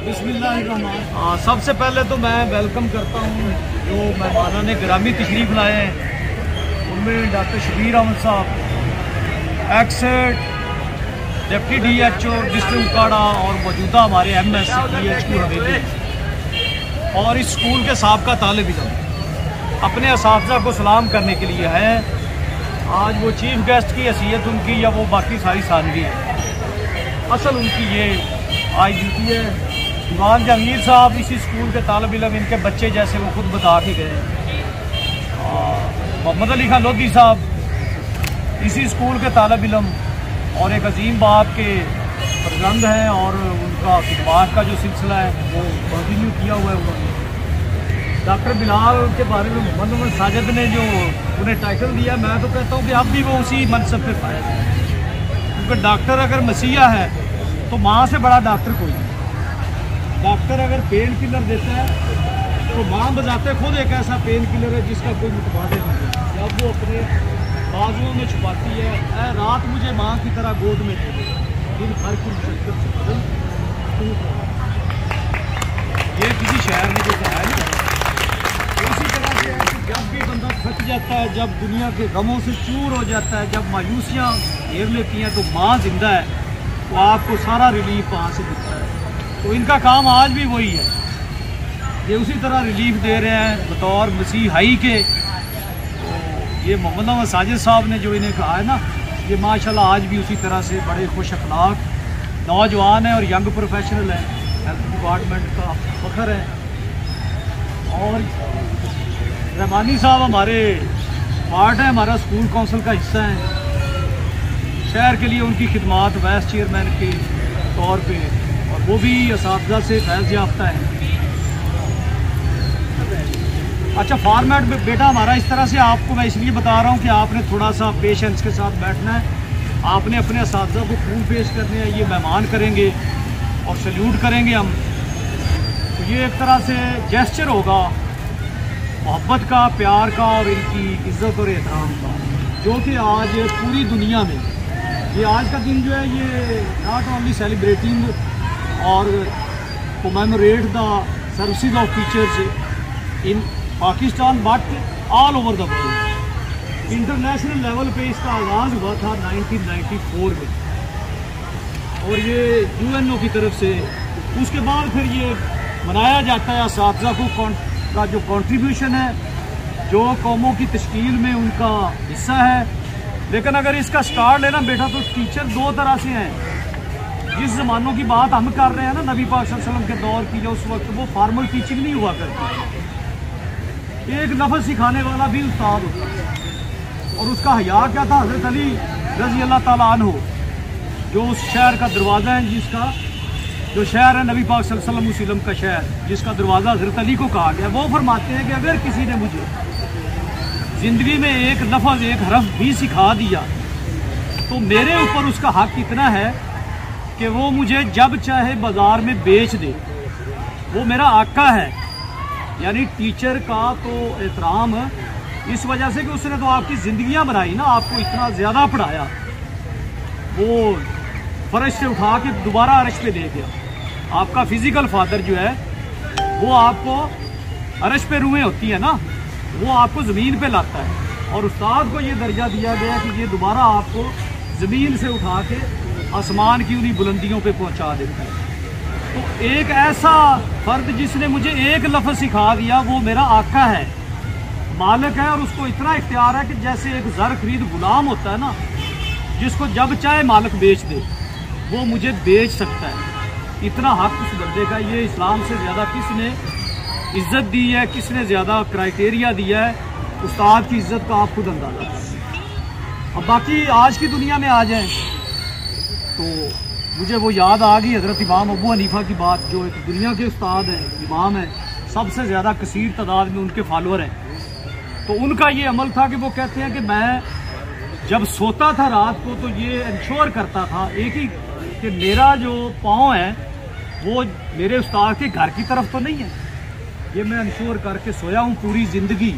बिस्मिल्लाह। सबसे पहले तो मैं वेलकम करता हूँ जो मेहमाना ने ग्रामी तशरीफ़ लाए हैं, उनमें डॉक्टर शबीर अहमद साहब, एक्स डिप्टी DHO डिस्ट्रिक्ट उकाड़ा और मौजूदा हमारे MS DHQ हवेली और इस स्कूल के साबका तालिब-इल्म अपने असातिज़ा को सलाम करने के लिए हैं। आज वो चीफ गेस्ट की हैसियत उनकी या वो बाकी सारी सादगी है, असल उनकी ये आज ड्यूटी है। दीवान जहांगीर साहब इसी स्कूल के तालिब-इल्म, इनके बच्चे जैसे वो खुद बता के गए। मोहम्मद अली खान लोधी साहब इसी स्कूल के तालिब-इल्म और एक अजीम बाप के फर्जंद हैं और उनका खिदमत का जो सिलसिला है वो कंटिन्यू किया हुआ है उन्होंने। डॉक्टर बिलाल के बारे में मोहम्मद साजिद ने जो उन्हें टाइटल दिया, मैं तो कहता हूँ कि अब भी वो उसी मनसब पे फायद है, क्योंकि डॉक्टर अगर मसीहा है तो माँ से बड़ा डॉक्टर कोई नहीं। डॉक्टर अगर पेन किलर देता है तो माँ बजाते खुद एक ऐसा पेन किलर है जिसका कोई मुतबादल नहीं है। जब वो अपने बाजुओं में छुपाती है, ऐ रात मुझे माँ की तरह गोद में दे दे, दिन भर की मुशक्कत से बदल टूट रहा। ये किसी शायर ने जो कहा है ना, उसी तरह से है कि जब भी बंदा थक जाता है, जब दुनिया के गमों से चूर हो जाता है, जब मायूसियाँ घेर लेती हैं, तो माँ जिंदा है तो आपको सारा रिलीफ वहाँ से दिखता है। तो इनका काम आज भी वही है, ये उसी तरह रिलीफ दे रहे हैं बतौर मसीहाई के। तो ये मोहम्मद साजिद साहब ने जो इन्हें कहा है ना, ये माशाल्लाह आज भी उसी तरह से बड़े खुश अखलाक नौजवान हैं और यंग प्रोफेशनल हैं। हेल्थ डिपार्टमेंट का फख्र है। और रहमानी साहब हमारे पार्ट है, हमारा स्कूल काउंसिल का हिस्सा है। शहर के लिए उनकी खिदमत वाइस चेयरमैन के तौर पे, और वो भी असातिज़ा से फैज़ याफ्ता है। अच्छा, फॉर्मेट में बेटा हमारा इस तरह से आपको मैं इसलिए बता रहा हूँ कि आपने थोड़ा सा पेशेंस के साथ बैठना है। आपने अपने असातिज़ा को फूल पेश करने हैं, ये मेहमान करेंगे और सल्यूट करेंगे हम। तो ये एक तरह से जेस्चर होगा मोहब्बत का, प्यार का और इनकी इज़्ज़त और एहतराम का, जो कि आज पूरी दुनिया में ये आज का दिन जो है ये नॉट ओनली सेलिब्रेटिंग और commemorate the services of teachers in Pakistan but all over the world. International level पे इसका आगाज़ हुआ था 1994 में और ये UNO की तरफ से, उसके बाद फिर ये मनाया जाता है असातिज़ा को का जो कंट्रीब्यूशन है, जो कौमों की तश्कील में उनका हिस्सा है। लेकिन अगर इसका स्टार्ट लेना बेटा तो टीचर दो तरह से हैं। जिस ज़मानों की बात हम कर रहे हैं ना, नबी पाक सल्लल्लाहु अलैहि वसल्लम के दौर की, जो उस वक्त वो फार्मल टीचिंग नहीं हुआ करती। एक लफ्ज़ सिखाने वाला भी उस्ताद होता है और उसका हया क्या था। हज़रत अली रज़ी अल्लाह ताला अन्हु जो उस शहर का दरवाज़ा है, जिसका जो शहर है नबी पाक सल्लल्लाहु अलैहि वसल्लम का शहर, जिसका दरवाज़ा हज़रत अली को कहा गया, वो फरमाते हैं कि अगर किसी ने मुझे ज़िंदगी में एक लफ्ज़, एक हरफ भी सिखा दिया तो मेरे ऊपर उसका हक इतना है कि वो मुझे जब चाहे बाज़ार में बेच दे। वो मेरा आका है। यानी टीचर का तो एहतराम इस वजह से कि उसने तो आपकी ज़िंदगियां बनाई ना, आपको इतना ज़्यादा पढ़ाया, वो फर्श से उठा के दोबारा अर्श पे ले गया। आपका फिज़िकल फादर जो है वो आपको अर्श पे रूहें होती है ना, वो आपको ज़मीन पे लाता है, और उस्ताद को ये दर्जा दिया गया कि ये दोबारा आपको ज़मीन से उठा के आसमान की उन्हीं बुलंदियों पे पहुंचा देता है। तो एक ऐसा फ़र्द जिसने मुझे एक लफ्ज़ सिखा दिया, वो मेरा आका है, मालिक है, और उसको इतना इख्तियार है कि जैसे एक ज़र खरीद गुलाम होता है ना, जिसको जब चाहे मालिक बेच दे, वो मुझे बेच सकता है। इतना हक उस बंदे का। ये इस्लाम से ज़्यादा किसने इज़्ज़त दी है, किसने ज़्यादा क्राइटेरिया दिया है उस्ताद की इज़्ज़त का, आप खुद अंदाज़ा करें। अब बाकी आज की दुनिया में आ जाएं तो मुझे वो याद आ गई हज़रत इमाम अबू हनीफा की बात, जो एक दुनिया के उस्ताद हैं, इमाम हैं, सबसे ज़्यादा कसीर तादाद में उनके फॉलोअर हैं। तो उनका ये अमल था कि वो कहते हैं कि मैं जब सोता था रात को तो ये इंश्योर करता था एक ही कि मेरा जो पाँव है वो मेरे उस्ताद के घर की तरफ तो नहीं है। ये मैं इंश्योर करके सोया हूँ पूरी ज़िंदगी।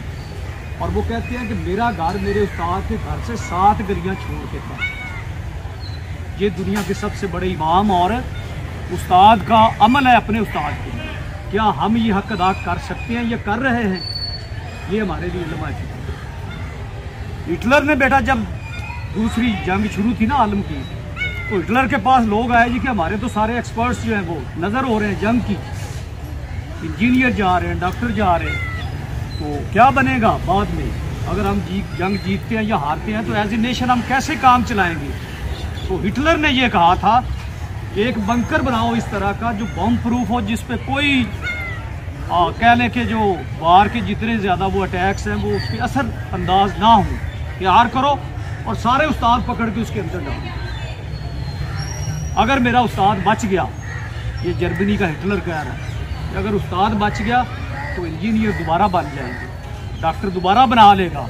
और वो कहते हैं कि मेरा घर मेरे उस्ताद के घर से 7 गलियाँ छोड़ के था। ये दुनिया के सबसे बड़े इमाम और उस्ताद का अमल है अपने उस्ताद के लिए, क्या हम ये हक अदा कर सकते हैं, ये कर रहे हैं, ये हमारे लिए इल्म है। हिटलर ने बेटा जब दूसरी जंग शुरू थी ना आलम की, तो हिटलर के पास लोग आए जी कि हमारे तो सारे एक्सपर्ट्स जो हैं वो नज़र हो रहे हैं जंग की, इंजीनियर जा रहे हैं, डॉक्टर जा रहे हैं, तो क्या बनेगा बाद में अगर हम जंग जीतते हैं या हारते हैं, तो एज ए नेशन हम कैसे काम चलाएंगे। तो हिटलर ने ये कहा था कि एक बंकर बनाओ इस तरह का जो बम प्रूफ हो, जिस पे कोई कह लें कि जो बाहर के जितने ज़्यादा वो अटैक्स हैं वो उसके असर अंदाज ना हो, तैयार करो और सारे उस्ताद पकड़ के उसके अंदर डालो। अगर मेरा उस्ताद बच गया, ये जर्मनी का हिटलर कह रहा है, अगर उस्ताद बच गया तो इंजीनियर दोबारा बन जाएंगे, डॉक्टर दोबारा बना लेगा,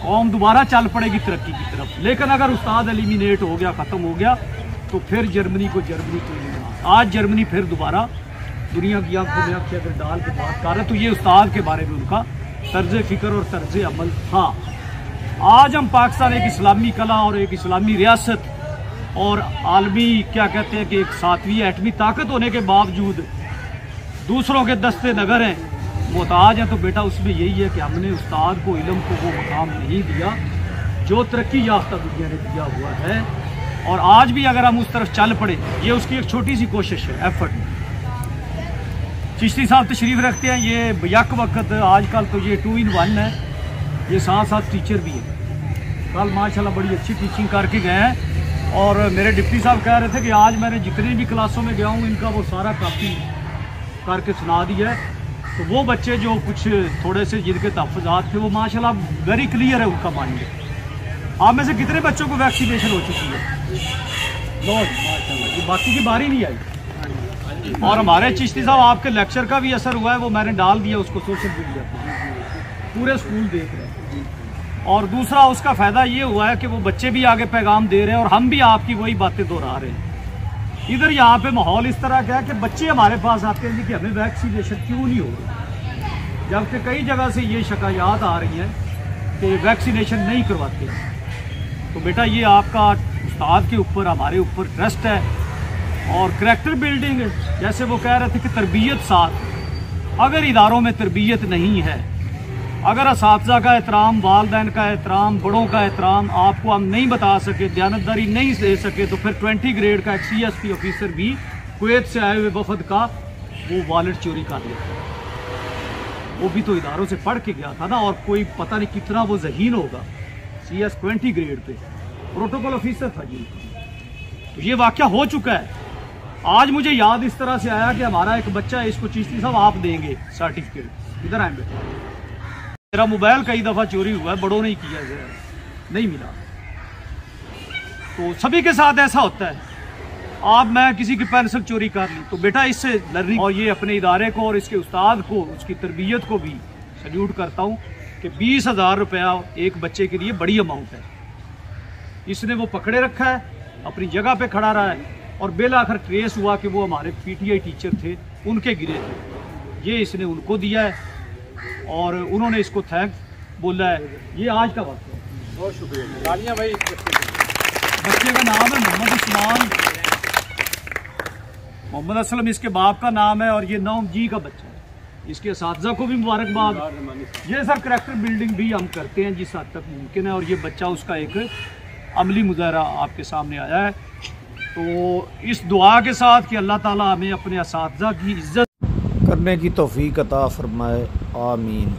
कौम दोबारा चल पड़ेगी तरक्की की तरफ। लेकिन अगर उस्ताद एलिमिनेट हो गया, ख़त्म हो गया, तो फिर जर्मनी को जर्मनी तो नहीं बना। आज जर्मनी फिर दोबारा दुनिया की आंखों में आंखें अगर डाल के बात कर रहे, तो ये उस्ताद के बारे में उनका तर्ज फ़िक्र और तर्ज अमल था। आज हम पाकिस्तान एक इस्लामी कला और एक इस्लामी रियासत और आलमी क्या कहते हैं कि एक 7वीं एटमी ताकत होने के बावजूद दूसरों के दस्ते नगर हैं, मोहताज हैं, तो बेटा उसमें यही है कि हमने उस्ताद को इल्म को वो मकाम नहीं दिया जो तरक्की याफ्ता दुनिया ने दिया हुआ है। और आज भी अगर हम उस तरफ चल पड़े, ये उसकी एक छोटी सी कोशिश है, एफर्ट। चिश्ती साहब तशरीफ़ रखते हैं, ये यक वक्त आजकल तो ये 2 in 1 है, ये साथ साथ टीचर भी है। कल माशाल्लाह बड़ी अच्छी टीचिंग करके गए हैं और मेरे डिप्टी साहब कह रहे थे कि आज मैंने जितनी भी क्लासों में गया हूँ इनका वो सारा काफ़ी करके सुना दिया है। तो वो बच्चे जो कुछ थोड़े से जिनके तहफ़्फ़ुज़ात थे वो माशाल्लाह वेरी क्लियर है उनका माइंड। आप में से कितने बच्चों को वैक्सीनेशन हो चुकी है? माशाल्लाह, ये बाकी की बारी नहीं आई। और हमारे चिश्ती साहब आपके लेक्चर का भी असर हुआ है, वो मैंने डाल दिया उसको सोशल मीडिया पर, पूरे स्कूल देख रहे हैं। और दूसरा उसका फ़ायदा ये हुआ है कि वो बच्चे भी आगे पैगाम दे रहे हैं और हम भी आपकी वही बातें दोहरा रहे हैं। इधर यहाँ पे माहौल इस तरह का है कि बच्चे हमारे पास आते हैं जी कि हमें वैक्सीनेशन क्यों नहीं हो रही, जबकि कई जगह से ये शिकायत आ रही हैं कि वैक्सीनेशन नहीं करवाते। तो बेटा ये आपका उस्ताद के ऊपर, हमारे ऊपर ट्रस्ट है और करैक्टर बिल्डिंग, जैसे वो कह रहे थे कि तरबियत साथ, अगर इदारों में तरबियत नहीं है, अगर असातिज़ा का एहतराम, वालिदैन का एहतराम, बड़ों का एहतराम आपको हम नहीं बता सके, दयानतदारी नहीं दे सके, तो फिर 20 ग्रेड का एक CSP ऑफिसर भी कुवैत से आए हुए वफद का वो वॉलेट चोरी कर लेता, वो भी तो इदारों से पढ़ के गया था ना, और कोई पता नहीं कितना वो ज़हीन होगा, CS 20 grade pay protocol officer था जी। तो ये वाक़या हो चुका है। आज मुझे याद इस तरह से आया कि हमारा एक बच्चा है, इसको चिश्ती साहब आप देंगे सर्टिफिकेट, इधर आए बेटा, मेरा मोबाइल कई दफ़ा चोरी हुआ है, बड़ों ने ही किया है, नहीं मिला। तो सभी के साथ ऐसा होता है। आप मैं किसी की पेंसिल चोरी कर ली, तो बेटा इससे लर्निंग, और ये अपने इदारे को और इसके उस्ताद को, उसकी तरबियत को भी सल्यूट करता हूँ कि 20,000 रुपया एक बच्चे के लिए बड़ी अमाउंट है। इसने वो पकड़े रखा है, अपनी जगह पे खड़ा रहा है और बेल आखिर ट्रेस हुआ कि वो हमारे PTI टीचर थे, उनके गिरे थे, ये इसने उनको दिया है और उन्होंने इसको थैंक बोला है। ये आज का वक्त है। बहुत शुक्रिया तालियां भाई। बच्चे का नाम है मोहम्मद उस्मान, मोहम्मद असलम इसके बाप का नाम है और ये 9G का बच्चा है। इसके असातिज़ा को भी मुबारकबाद। ये सर करैक्टर बिल्डिंग भी हम करते हैं जिस हद तक मुमकिन है, और ये बच्चा उसका एक अमली मुज़ाहरा आपके सामने आया है। तो इस दुआ के साथ कि अल्लाह ताला हमें अपने असातिज़ा की इज़्ज़त करने की तौफीक अता फरमाए, आमीन।